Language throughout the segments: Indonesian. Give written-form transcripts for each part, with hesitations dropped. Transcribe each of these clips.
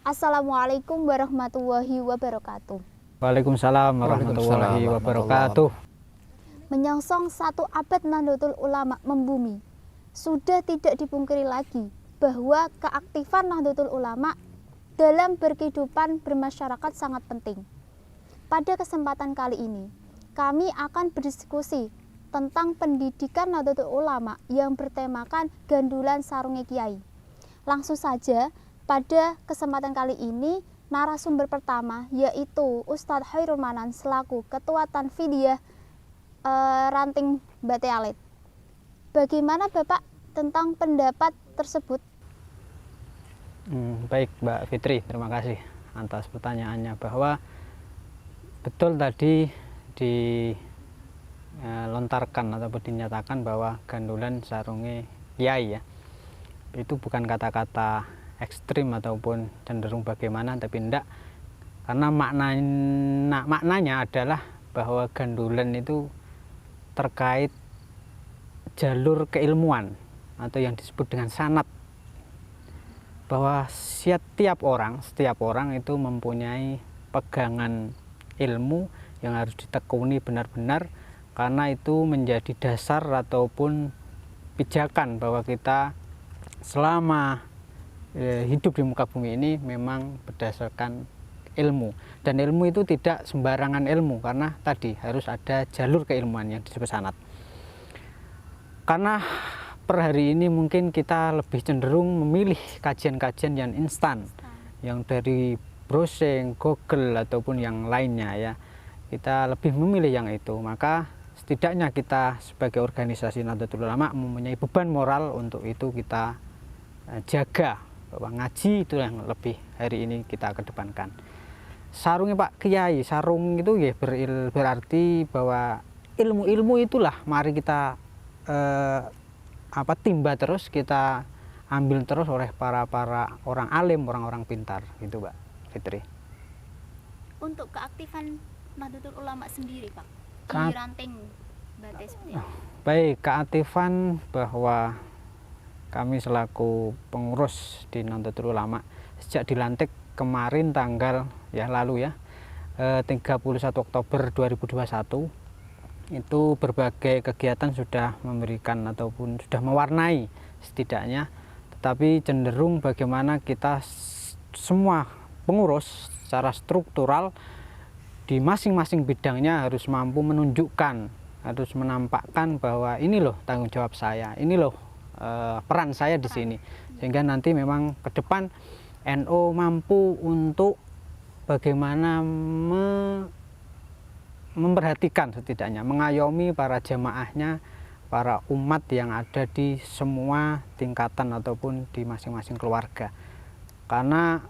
Assalamualaikum warahmatullahi wabarakatuh. Waalaikumsalam warahmatullahi wabarakatuh. Menyongsong 1 abad Nahdlatul Ulama membumi, sudah tidak dipungkiri lagi bahwa keaktifan Nahdlatul Ulama dalam berkehidupan bermasyarakat sangat penting. Pada kesempatan kali ini, kami akan berdiskusi tentang pendidikan Nahdlatul Ulama yang bertemakan Gandulan Sarunge Kiai. Langsung saja, pada kesempatan kali ini, narasumber pertama yaitu Ustadz Khairul Manan selaku Ketua Tanfidiyah Ranting Bate Alit. Bagaimana Bapak tentang pendapat tersebut? Baik Mbak Fitri, terima kasih atas pertanyaannya, bahwa betul tadi dilontarkan ataupun dinyatakan bahwa Gandulan Sarunge Kiai ya, itu bukan kata-kata ekstrim ataupun cenderung bagaimana, tapi enggak, karena maknanya adalah bahwa gandulan itu terkait jalur keilmuan atau yang disebut dengan sanad, bahwa setiap orang itu mempunyai pegangan ilmu yang harus ditekuni benar-benar, karena itu menjadi dasar ataupun pijakan bahwa kita selama hidup di muka bumi ini memang berdasarkan ilmu, dan ilmu itu tidak sembarangan ilmu, karena tadi harus ada jalur keilmuan yang disebut sanad. Karena per hari ini mungkin kita lebih cenderung memilih kajian-kajian yang instan, yang dari browsing, Google ataupun yang lainnya ya, kita lebih memilih yang itu. Maka setidaknya kita sebagai organisasi Nahdlatul Ulama mempunyai beban moral untuk itu kita jaga, bahwa ngaji itu yang lebih hari ini kita kedepankan. Sarungnya Pak Kiai, sarung itu ya berarti bahwa ilmu itulah mari kita timba terus, kita ambil terus oleh para orang alim, orang-orang pintar gitu Mbak Fitri. Untuk keaktifan Nahdlatul Ulama sendiri Pak di Ranting Bate seperti apa? Baik, keaktifan bahwa kami selaku pengurus di Nahdlatul Ulama sejak dilantik kemarin tanggal lalu 31 Oktober 2021 itu berbagai kegiatan sudah memberikan ataupun sudah mewarnai setidaknya, tetapi cenderung bagaimana kita semua pengurus secara struktural di masing-masing bidangnya harus mampu menunjukkan, harus menampakkan bahwa ini loh tanggung jawab saya, ini loh peran saya di sini, sehingga nanti memang ke depan NU mampu untuk bagaimana memperhatikan, setidaknya mengayomi para jamaahnya, para umat yang ada di semua tingkatan ataupun di masing-masing keluarga, karena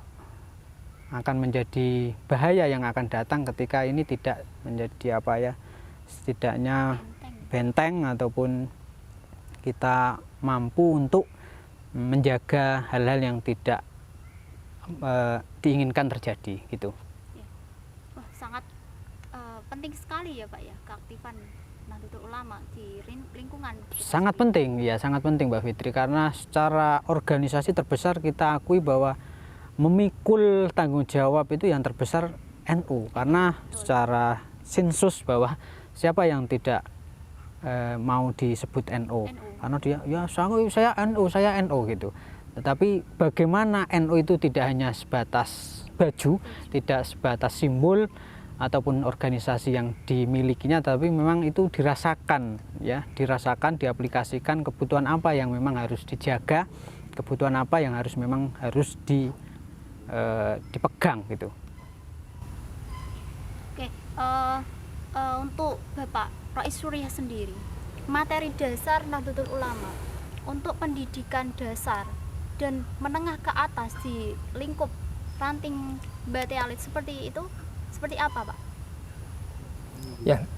akan menjadi bahaya yang akan datang ketika ini tidak menjadi setidaknya benteng ataupun kita mampu untuk menjaga hal-hal yang tidak diinginkan terjadi gitu. Wah, sangat penting sekali ya Pak ya, keaktifan Nahdlatul Ulama di lingkungan. Sangat penting ya, sangat penting Mbak Fitri, karena secara organisasi terbesar kita akui bahwa memikul tanggung jawab itu yang terbesar NU, karena secara sensus bahwa siapa yang tidak mau disebut NU, karena dia saya NU gitu. Tetapi bagaimana NU itu tidak hanya sebatas baju, tidak sebatas simbol ataupun organisasi yang dimilikinya, tapi memang itu dirasakan, diaplikasikan kebutuhan apa yang memang harus dijaga, kebutuhan apa yang memang harus dipegang gitu. Oke, untuk Bapak Rais Surya sendiri, materi dasar Nahdlatul Ulama untuk pendidikan dasar dan menengah ke atas di lingkup Ranting Bate Alit seperti itu, seperti apa Pak? Ya,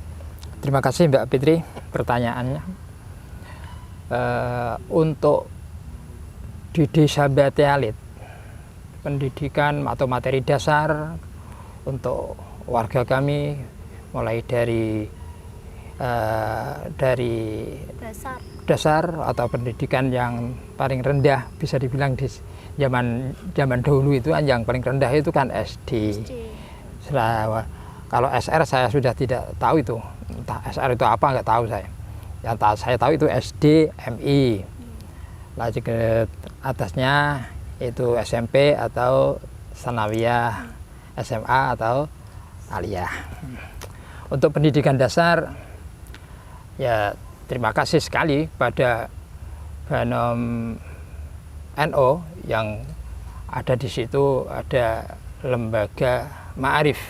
terima kasih Mbak Fitri pertanyaannya. Untuk di desa Bate Alit, pendidikan atau materi dasar untuk warga kami mulai dari dasar atau pendidikan yang paling rendah bisa dibilang zaman dahulu itu kan yang paling rendah itu kan SD. Kalau SR saya sudah tidak tahu itu, entah SR itu apa nggak tahu saya. Yang saya tahu itu SD, MI. Lanjut ke atasnya itu SMP atau sanawiyah, SMA atau aliyah. Untuk pendidikan dasar, ya terima kasih sekali pada Banom NO yang ada di situ, ada lembaga Ma'arif.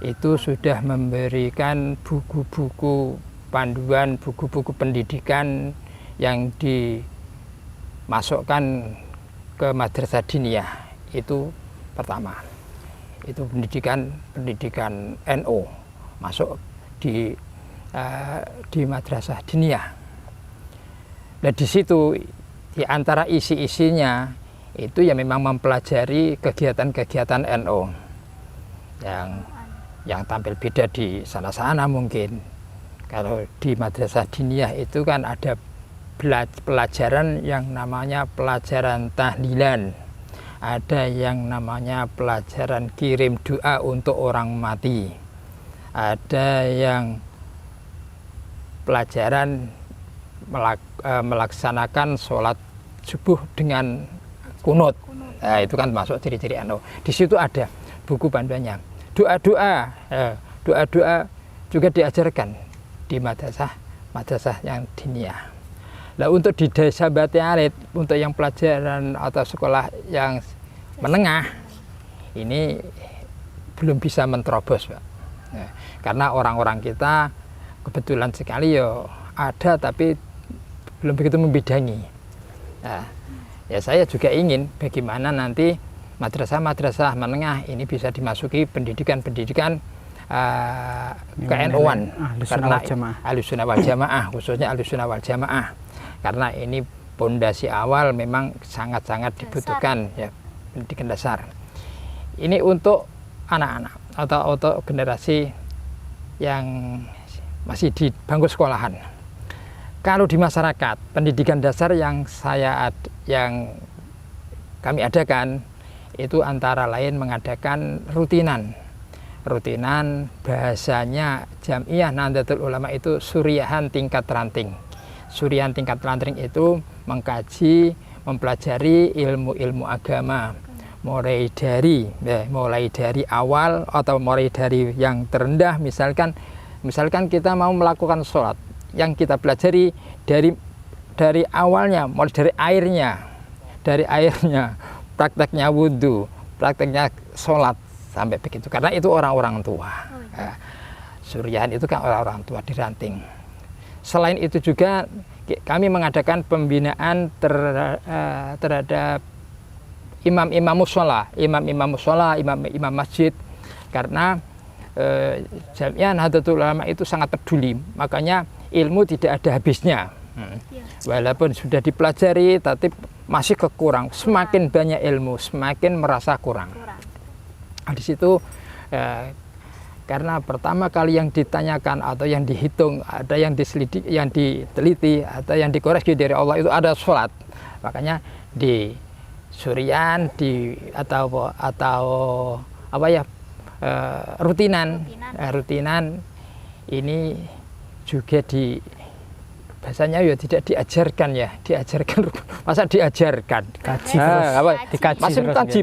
Itu sudah memberikan buku-buku panduan, buku-buku pendidikan yang dimasukkan ke madrasah diniyah. Itu pertama. Itu pendidikan NO masuk di madrasah diniyah. Nah di situ di antara isi-isinya itu ya memang mempelajari kegiatan-kegiatan NO yang tampil beda di sana-sana mungkin. Kalau di madrasah diniyah itu kan ada pelajaran yang namanya pelajaran tahlilan, ada yang namanya pelajaran kirim doa untuk orang mati, ada yang pelajaran melaksanakan sholat subuh dengan kunut. Nah, itu kan masuk ciri-ciri NO. Di situ ada buku panduannya. Doa-doa juga diajarkan di madrasah yang diniyah. Nah, untuk di desa Bati Alit, untuk yang pelajaran atau sekolah yang menengah ini belum bisa menerobos, Pak. Nah, karena orang-orang kita kebetulan sekali ya ada tapi belum begitu membidangi. Nah, ya saya juga ingin bagaimana nanti madrasah-madrasah menengah ini bisa dimasuki pendidikan-pendidikan ke-NO-an, karena Ahlussunnah wal Jamaah, khususnya Ahlussunnah wal Jamaah, karena ini pondasi awal memang sangat-sangat dibutuhkan ya, pendidikan dasar. Ini untuk anak-anak atau untuk generasi yang masih di bangku sekolahan. Kalau di masyarakat, pendidikan dasar yang kami adakan itu antara lain mengadakan rutinan bahasanya Jamiah Nahdlatul Ulama itu suriahan tingkat ranting. Suriahan tingkat ranting itu mempelajari ilmu-ilmu agama mulai dari awal atau mulai dari yang terendah. Misalkan kita mau melakukan sholat, yang kita pelajari dari awalnya, mulai dari airnya, prakteknya wudhu, prakteknya sholat, sampai begitu. Karena itu orang-orang tua. Nah, suriahan itu kan orang-orang tua di ranting. Selain itu juga kami mengadakan pembinaan terhadap imam-imam musola, imam masjid, karena Jamiah Nahdlatul Ulama itu sangat peduli, makanya ilmu tidak ada habisnya. Walaupun sudah dipelajari, tapi masih kekurang. Semakin banyak ilmu, semakin merasa kurang. Di situ karena pertama kali yang ditanyakan atau yang dihitung, ada yang diselidiki, yang diteliti, atau yang dikoreksi dari Allah itu ada sholat. Makanya di surian atau apa ya, rutinan ini juga bahasanya ya tidak diajarkan, masa diajarkan,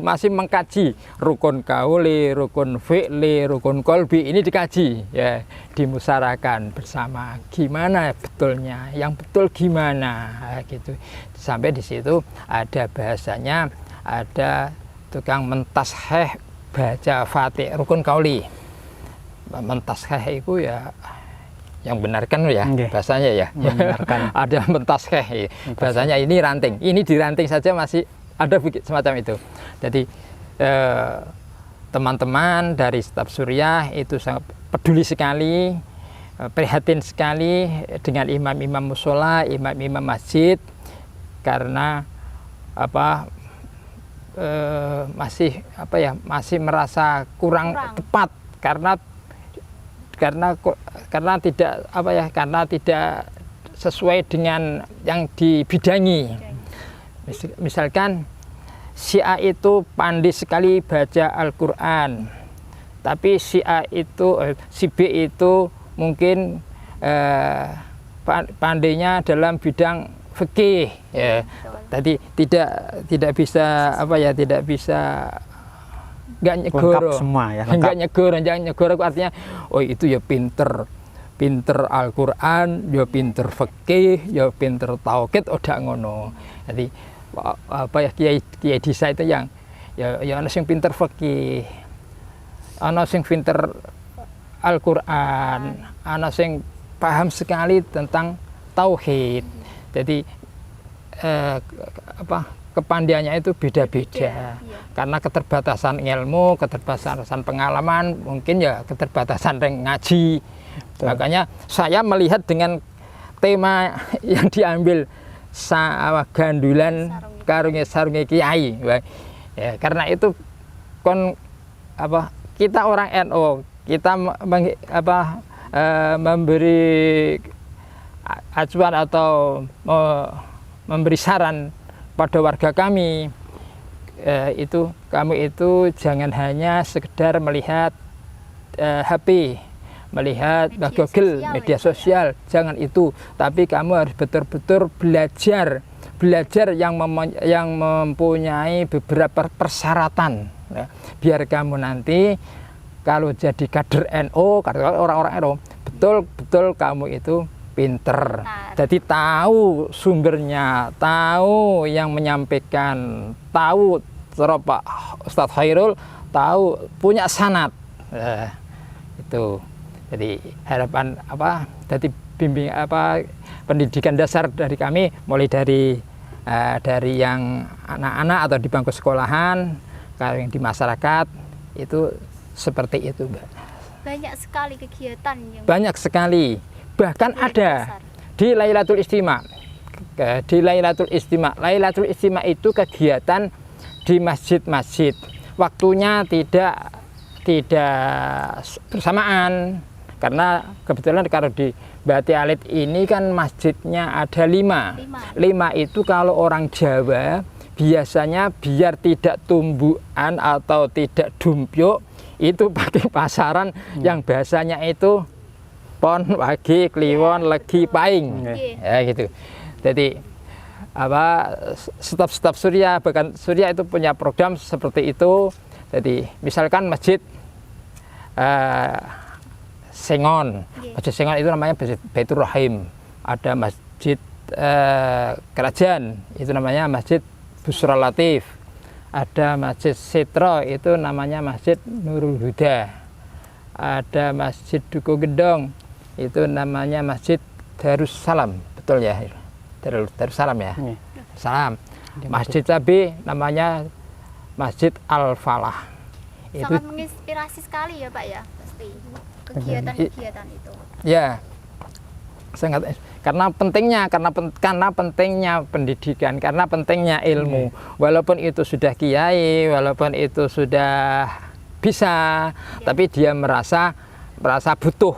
masih mengkaji rukun kauli, rukun fi'li, rukun kolbi, ini dikaji ya, dimusyawarahkan bersama gimana betulnya, yang betul gimana gitu. Sampai di situ ada bahasanya, ada tukang mentasheh baca Fatih rukun kauli. Mentasheh itu ya yang benarkan ya, bahasanya ya, ada mentasheh bahasanya, ini ranting, ini diranting saja masih ada semacam itu. Jadi teman-teman dari staf suriah itu sangat peduli sekali, prihatin sekali dengan imam-imam musola, imam-imam masjid, karena masih merasa kurang tepat, karena tidak sesuai dengan yang dibidangi. Misalkan si A itu pandai sekali baca Al-Quran, tapi si B itu mungkin pandainya dalam bidang fikih, ya. Tadi tidak bisa tidak bisa nggak nyegoro semua ya, nggak nyegoro artinya oh itu ya pinter Al-Quran, ya pinter fikih, ya pinter tauhid, udah ngono. Jadi kiai desa itu yang ya ana sing pinter fikih, ana sing pinter Al-Quran, ana sing paham sekali tentang tauhid. Jadi kepandaiannya itu beda-beda. Karena keterbatasan ilmu, keterbatasan pengalaman, mungkin ya keterbatasan ngaji. Makanya saya melihat dengan tema yang diambil gandulan sarunge kiai. Ya, karena itu kita orang NU, kita memberi acuan atau memberi saran pada warga kami, kamu itu jangan hanya sekedar melihat HP, melihat Google, media sosial, jangan itu, tapi kamu harus betul-betul belajar yang mempunyai beberapa persyaratan, ya. Biar kamu nanti kalau jadi kader NU, orang-orang NU, betul-betul kamu itu pinter. Jadi tahu sumbernya, tahu yang menyampaikan, tahu Pak Ustadz Khairul, tahu punya sanad. Itu. Jadi harapan jadi bimbing pendidikan dasar dari kami, mulai dari yang anak-anak atau di bangku sekolahan, kalau yang di masyarakat itu seperti itu, Mbak. Banyak sekali kegiatan yang banyak sekali. Bahkan ada di Lailatul Istima. Di Lailatul Istima. Lailatul Istima itu kegiatan di masjid-masjid. Waktunya tidak bersamaan. Karena kebetulan kalau di Bati Alit ini kan masjidnya ada 5. 5 itu kalau orang Jawa biasanya biar tidak tumbuhan atau tidak dumpyuk, itu pakai pasaran yang bahasanya itu pon, wage, kliwon, legi, paing, ya gitu. Jadi staf Surya, bahkan Surya itu punya program seperti itu. Jadi misalkan masjid Sengon, masjid Sengon itu namanya Baitur Rahim. Ada masjid Kerajaan, itu namanya masjid Busra Latif. Ada masjid Sitro, itu namanya masjid Nurul Huda. Ada masjid Duku Gendong, itu namanya masjid Darussalam, betul ya? Darussalam ya? Salam. Masjid Cabe namanya Masjid Al-Falah. Sangat menginspirasi sekali ya Pak ya, pasti kegiatan-kegiatan itu. Ya, sangat, karena pentingnya pendidikan, karena pentingnya ilmu. Walaupun itu sudah kiai, walaupun itu sudah bisa, tapi dia merasa butuh,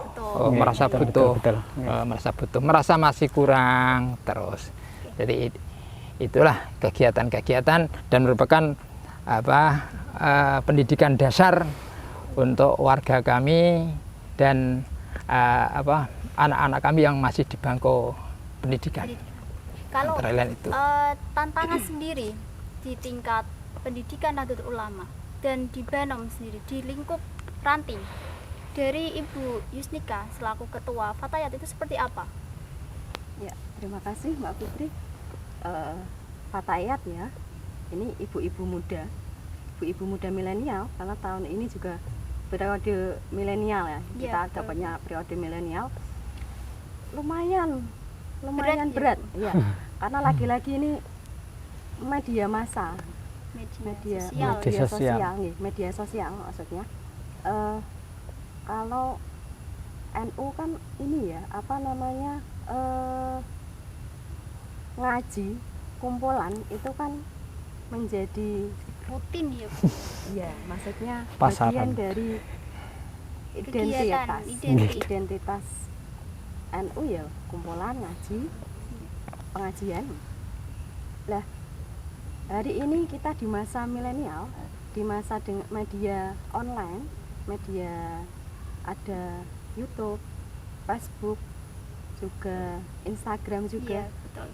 merasa butuh, merasa masih kurang terus. Jadi itulah kegiatan-kegiatan dan merupakan pendidikan dasar untuk warga kami dan anak-anak kami yang masih di bangku pendidikan. Kalau tantangan sendiri di tingkat pendidikan Nahdlatul Ulama dan di Banom sendiri, di lingkup ranting, dari Ibu Yusnika selaku Ketua Fatayat itu seperti apa? Ya, terima kasih Mbak Putri. Fatayat ya, ini ibu-ibu muda milenial, karena tahun ini juga periode milenial ya, kita dapatnya periode milenial. Lumayan berat ya, karena lagi-lagi ini media massa, media sosial maksudnya. Kalau NU kan ini ya, ngaji kumpulan itu kan menjadi rutin ya Bu? Ya, maksudnya pasaran. Bagian dari identitas NU ya, kumpulan ngaji, pengajian. Lah Hari ini kita di masa milenial, di masa dengan media online, media ada YouTube, Facebook, juga Instagram juga. Iya, betul.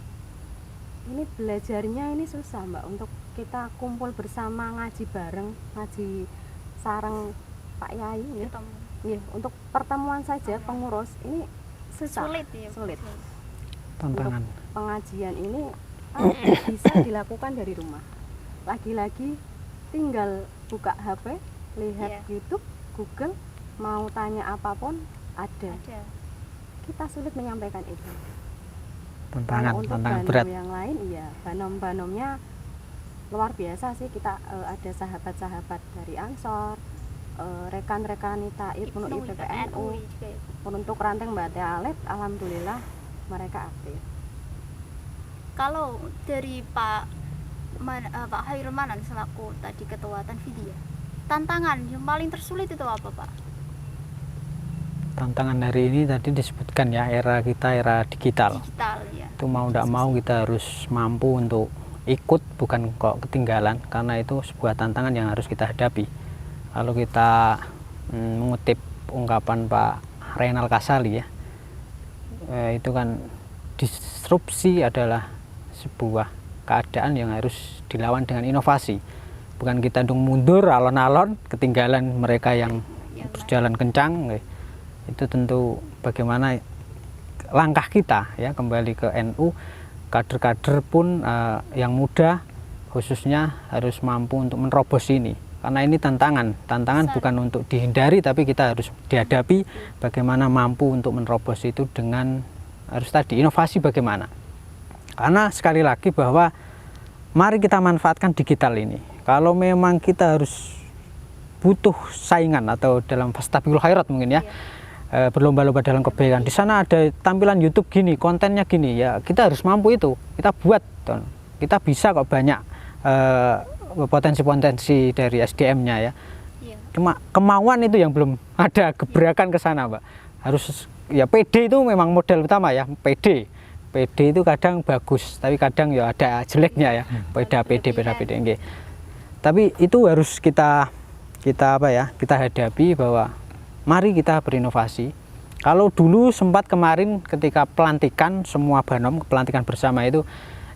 Ini belajarnya ini susah Mbak, untuk kita kumpul bersama ngaji bareng, ngaji sareng Pak Yai ya. Ketemu. Iya, untuk pertemuan saja pengurus ini susah, Sulit ya. sulit. Tantangan. Pengajian ini bisa dilakukan dari rumah. Lagi-lagi tinggal buka HP, lihat Iya. YouTube, Google, mau tanya apapun ada. Ada. Kita sulit menyampaikan itu. Tantangan Kalau untuk berat. banom yang lain, iya, banom-banomnya luar biasa sih. Kita ada sahabat-sahabat dari Ansor, rekan-rekan ITAIR, Ibnu, IPPNU, juga ya. untuk Ranteng Mbak Alet, alhamdulillah mereka aktif. Kalau dari Pak Hairul Manan selaku tadi ketua Tanfidia, tantangan yang paling tersulit itu apa Pak? Tantangan hari ini tadi disebutkan ya, era kita era digital. Digital ya. Itu mau tidak mau kita harus mampu untuk ikut, bukan kok ketinggalan, karena itu sebuah tantangan yang harus kita hadapi. Kalau kita mengutip ungkapan Pak Reynal Kasali ya, itu kan disrupsi adalah sebuah keadaan yang harus dilawan dengan inovasi. Bukan kita mundur alon-alon ketinggalan mereka yang berjalan kencang. Itu tentu bagaimana langkah kita ya, kembali ke NU, kader-kader pun yang muda khususnya harus mampu untuk menerobos ini, karena ini tantangan bukan untuk dihindari, tapi kita harus dihadapi. Bagaimana mampu untuk menerobos itu dengan harus tadi inovasi bagaimana, karena sekali lagi bahwa mari kita manfaatkan digital ini. Kalau memang kita harus butuh saingan atau dalam fastabiqul khairat mungkin ya, berlomba-lomba dalam kebaikan. Di sana ada tampilan YouTube gini, kontennya gini ya, kita harus mampu itu, kita buat. Kita bisa kok, banyak potensi-potensi dari SDM-nya ya. Iya. Cuma kemauan itu yang belum ada, gebrakan ke sana, Mbak. Harus ya, PD itu memang modal utama ya, PD itu kadang bagus, tapi kadang ya ada jeleknya ya. PD. Nggih. Tapi itu harus kita apa ya, kita hadapi bahwa mari kita berinovasi. Kalau dulu sempat kemarin ketika pelantikan semua banom, pelantikan bersama itu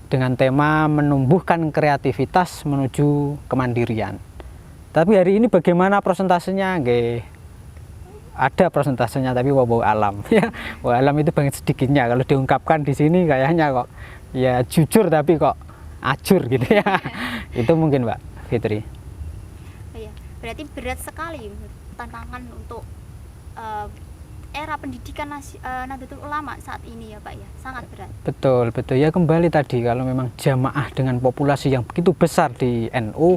dengan tema menumbuhkan kreativitas menuju kemandirian. Tapi hari ini bagaimana prosentasenya? Nggih, ada prosentasenya, tapi walau alam ya. Walau alam itu banget sedikitnya. Kalau diungkapkan di sini kayaknya kok ya jujur tapi kok acur gitu ya. Itu mungkin Mbak Fitri. Iya. Berarti berat sekali tantangan untuk era pendidikan Nahdlatul Ulama saat ini ya Pak ya, sangat berat. Betul ya, kembali tadi kalau memang jamaah dengan populasi yang begitu besar di NU,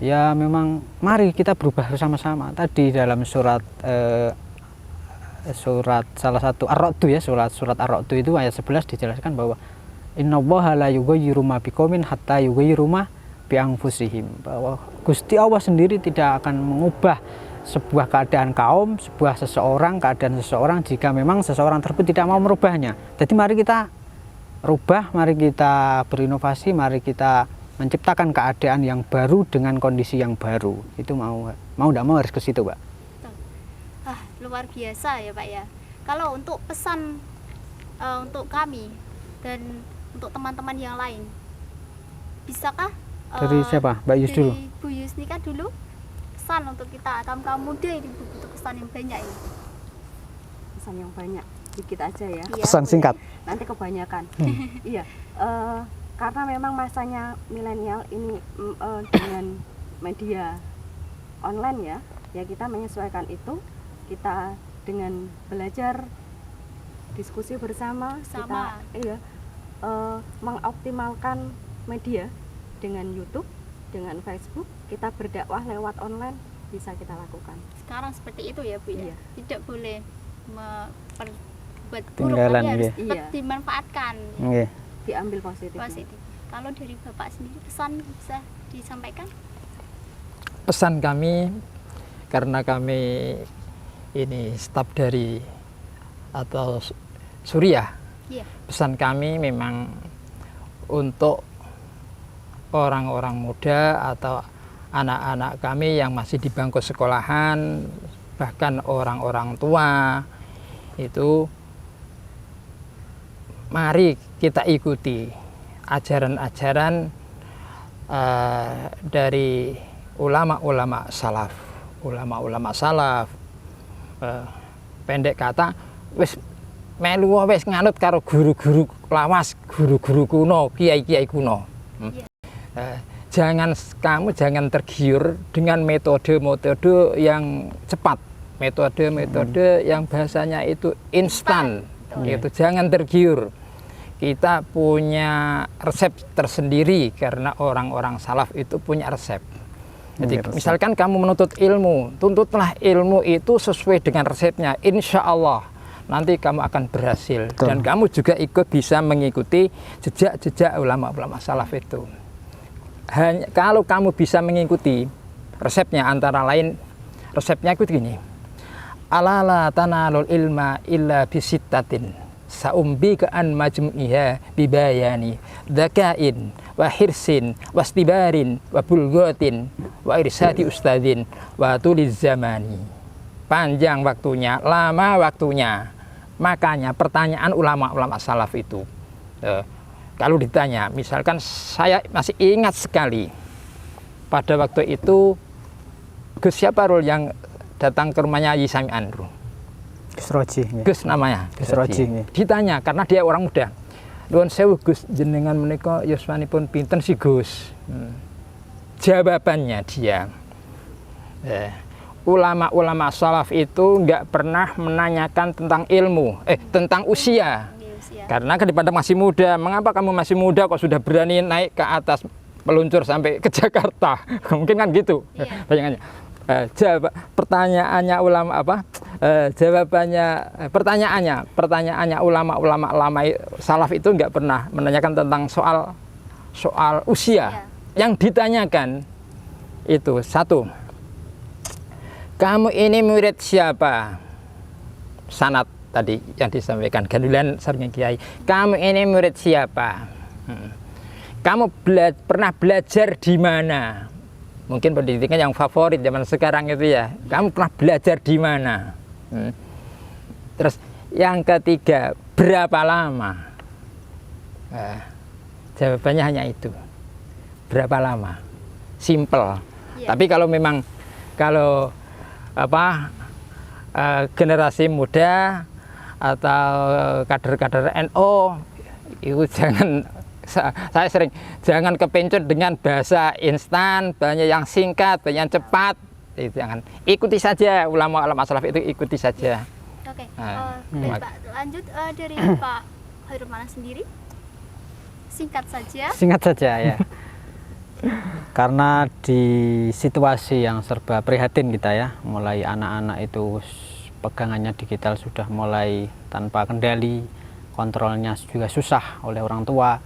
ya memang mari kita berubah bersama-sama. Tadi dalam surat salah satu Ar-Ra'd ya, surat Ar-Ra'd itu ayat 11 dijelaskan bahwa innallaha la yughayyiru ma biqaumin hatta yughayyiru ma bi anfusihim, bahwa Gusti Allah sendiri tidak akan mengubah sebuah keadaan kaum, keadaan seseorang jika memang seseorang tersebut tidak mau merubahnya. Jadi mari kita rubah, mari kita berinovasi, mari kita menciptakan keadaan yang baru dengan kondisi yang baru. Itu mau tidak mau harus ke situ, Pak. Luar biasa ya Pak ya. Kalau untuk pesan untuk kami dan untuk teman-teman yang lain, bisakah dari siapa? Mbak Yus dulu. Dari Bu Yusnika dulu. Pesan untuk kita kaum muda ini butuh pesan yang banyak ini. Pesan yang banyak, dikit aja ya. Iya, Pesan singkat. Nanti kebanyakan. Iya, karena memang masanya milenial ini dengan media online ya kita menyesuaikan itu. Kita dengan belajar, diskusi bersama. Kita mengoptimalkan media dengan YouTube, dengan Facebook. Kita berdakwah lewat online, bisa kita lakukan. Sekarang seperti itu ya Bu ya. Iya. Tidak boleh berbuat buruk, Tinggalan, tapi harus iya. dimanfaatkan. Nggih. Diambil positifnya. Positif. Kalau dari Bapak sendiri pesan bisa disampaikan? Pesan kami, karena kami ini staf dari atau Suriah, Iya. pesan kami memang untuk orang-orang muda atau anak-anak kami yang masih di bangku sekolahan, bahkan orang-orang tua itu, mari kita ikuti ajaran-ajaran dari ulama-ulama salaf. Ulama-ulama salaf, pendek kata, wis melu wis nganut karo guru-guru lawas, guru-guru kuno, kiai-kiai kuno. Kamu jangan tergiur dengan metode-metode yang cepat, metode-metode yang bahasanya itu instan. Itu jangan tergiur. Kita punya resep tersendiri karena orang-orang salaf itu punya resep. Jadi misalkan kamu menuntut ilmu, tuntutlah ilmu itu sesuai dengan resepnya. Insya Allah nanti kamu akan berhasil. Betul. Dan kamu juga ikut bisa mengikuti jejak-jejak ulama-ulama salaf itu. Kalau kamu bisa mengikuti resepnya, antara lain resepnya itu gini: alala tanalul ilma illa bisittatin saumbi ka'an majmu'iha bibayani dzakain wa hirsin wastibarin wa bulghatin wa irsadi ustadzin wa tuliz zamani. Panjang waktunya, lama waktunya. Makanya pertanyaan ulama-ulama salaf itu, kalau ditanya, misalkan saya masih ingat sekali pada waktu itu Gus siapa Rul yang datang ke rumahnya Haji Sami Andru? Gus Roji. Gus namanya. Gus Roji. Ditanya karena dia orang muda. Nuwun sewu Gus, jenengan menika yuswanipun pinten sih Gus? Jawabannya dia, ulama-ulama salaf itu nggak pernah menanyakan tentang ilmu, tentang usia. Karena daripada masih muda, mengapa kamu masih muda kok sudah berani naik ke atas, meluncur sampai ke Jakarta? Mungkin kan gitu. Iya. Bayangannya. Pertanyaannya ulama apa? Pertanyaannya ulama salaf itu nggak pernah menanyakan tentang soal usia. Iya. Yang ditanyakan itu satu, kamu ini murid siapa? Sanad tadi yang disampaikan Gandulan Saringan Kiai. Kamu ini murid siapa? Kamu pernah belajar di mana? Mungkin pendidikan yang favorit zaman sekarang itu ya. Kamu pernah belajar di mana? Terus yang ketiga, berapa lama? Jawabannya hanya itu. Berapa lama? Simple. Yeah. Tapi kalau generasi muda atau kader-kader NU itu saya sering jangan kepencut dengan bahasa instan, banyak yang singkat, banyak yang cepat. Itu jangan, ikuti saja ulama-ulama salaf itu, ikuti saja. Oke. Pak, lanjut dari Pak Khairul Manan sendiri. Singkat saja. Singkat saja ya. Karena di situasi yang serba prihatin kita ya, mulai anak-anak itu pegangannya digital sudah mulai tanpa kendali, kontrolnya juga susah oleh orang tua,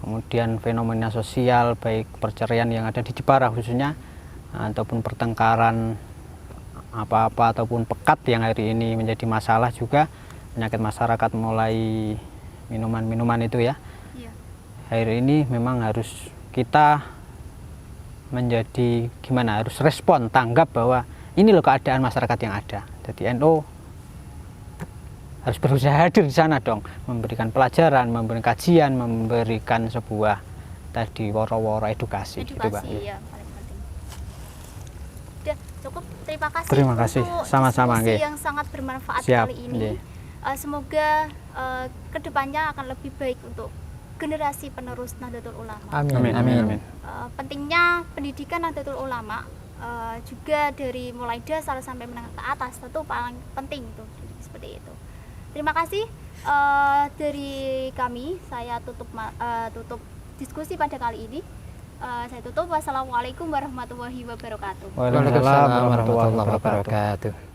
kemudian fenomena sosial baik perceraian yang ada di Jepara khususnya, ataupun pertengkaran apa-apa ataupun pekat yang hari ini menjadi masalah juga, penyakit masyarakat mulai minuman-minuman itu ya. Iya. Hari ini memang harus kita menjadi gimana, harus respon, tanggap bahwa ini loh keadaan masyarakat yang ada. Jadi NU harus berusaha hadir di sana dong, memberikan pelajaran, memberikan kajian, memberikan sebuah tadi woro-woro edukasi. Gitu, Pak. Ya, paling penting. Udah cukup, terima kasih. Terima kasih, sama-sama diskusi yang sangat bermanfaat kali ini. Semoga kedepannya akan lebih baik untuk generasi penerus Nahdlatul Ulama. Amin. Amin, amin, amin. Pentingnya pendidikan Nahdlatul Ulama juga dari mulai dasar sampai menengah ke atas tentu paling penting tuh, seperti itu. Terima kasih dari kami. Saya tutup diskusi pada kali ini. Saya tutup. Wassalamualaikum warahmatullahi wabarakatuh. Waalaikumsalam warahmatullahi wabarakatuh.